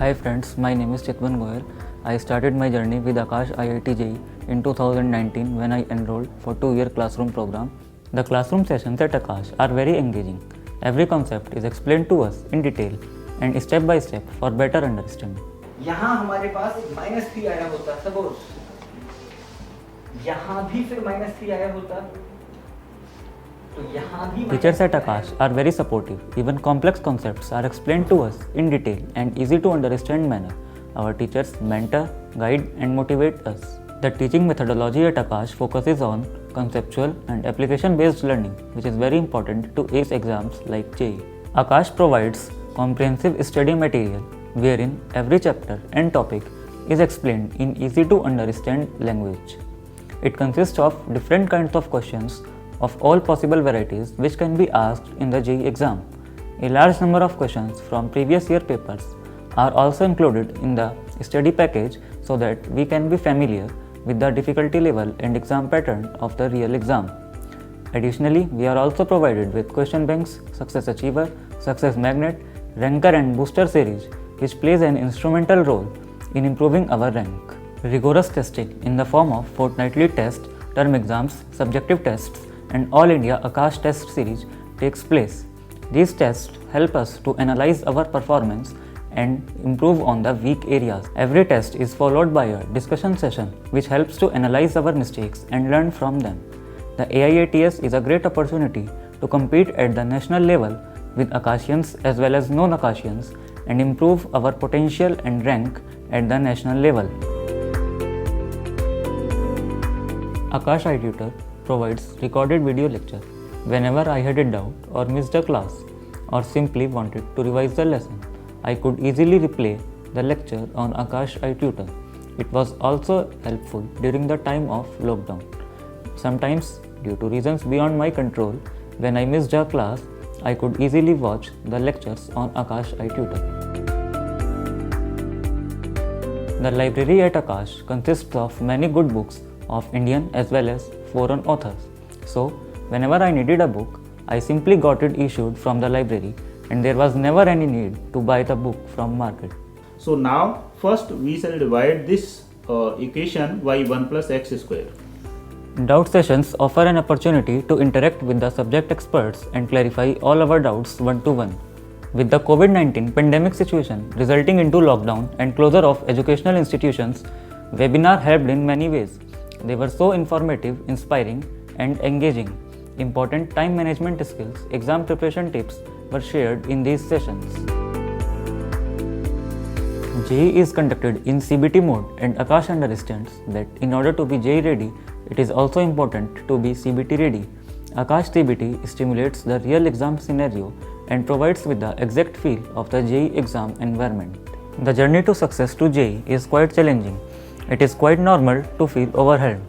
Hi friends, my name is Chitwan Goyal. I started my journey with Akash IIT JEE in 2019 when I enrolled for 2-year classroom program. The classroom sessions at Akash are very engaging. Every concept is explained to us in detail and step by step for better understanding. यहाँ हमारे पास -3 आया होता, suppose यहाँ भी फिर -3 आया होता, तो यहाँ भी Teachers at Akash are very supportive. Even complex concepts are explained to us in detail and easy to understand manner. Our teachers mentor, guide and motivate us. The teaching methodology at Akash focuses on conceptual and application based learning, which is very important to ace exams like JEE. Akash provides comprehensive study material wherein every chapter and topic is explained in easy to understand language. It consists of different kinds of questions of all possible varieties which can be asked in the JEE exam. A large number of questions from previous year papers are also included in the study package so that we can be familiar with the difficulty level and exam pattern of the real exam. Additionally, we are also provided with question banks, Success Achiever, Success Magnet, Ranker and Booster series which plays an instrumental role in improving our rank. Rigorous testing in the form of fortnightly tests, term exams, subjective tests and All India Akash test series takes place. These tests help us to analyze our performance and improve on the weak areas. Every test is followed by a discussion session which helps to analyze our mistakes and learn from them. The AIATS is a great opportunity to compete at the national level with Akashians as well as non-Akashians and improve our potential and rank at the national level. Akash iTutor provides recorded video lecture whenever I had a doubt or missed a class or simply wanted to revise the lesson. I could easily replay the lecture on Akash iTutor. It was also helpful during the time of lockdown. Sometimes, due to reasons beyond my control, when I missed a class, I could easily watch the lectures on Akash iTutor. The library at Akash consists of many good books of Indian as well as foreign authors. So, whenever I needed a book, I simply got it issued from the library and there was never any need to buy the book from market. So now, first we shall divide this equation by 1 plus x square. Doubt sessions offer an opportunity to interact with the subject experts and clarify all our doubts one-to-one. With the COVID-19 pandemic situation resulting into lockdown and closure of educational institutions, webinar helped in many ways. They were so informative, inspiring and engaging. Important time management skills, exam preparation tips were shared in these sessions. JEE is conducted in CBT mode and Akash understands that in order to be JEE ready, it is also important to be CBT ready. Akash CBT stimulates the real exam scenario and provides with the exact feel of the JEE exam environment. The journey to success to JEE is quite challenging. It is quite normal to feel overwhelmed.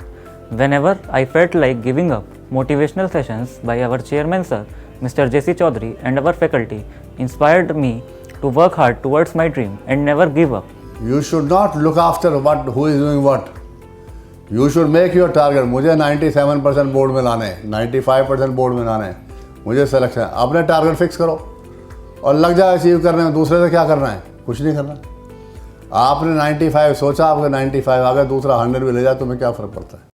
Whenever I felt like giving up, motivational sessions by our chairman sir, Mr. J.C. Chaudhary and our faculty inspired me to work hard towards my dream and never give up. You should not look after who is doing what. You should make your target. मुझे 97% board में लाने हैं, 95% board में लाने हैं, मुझे selection. अपने target fix करो और लग जाए अचीव करने में. दूसरे से क्या करना है? कुछ नहीं करना. आपने 95 सोचा, आपका 95 आ गया, दूसरा 100 भी ले जाए, तुम्हें क्या फ़र्क पड़ता है?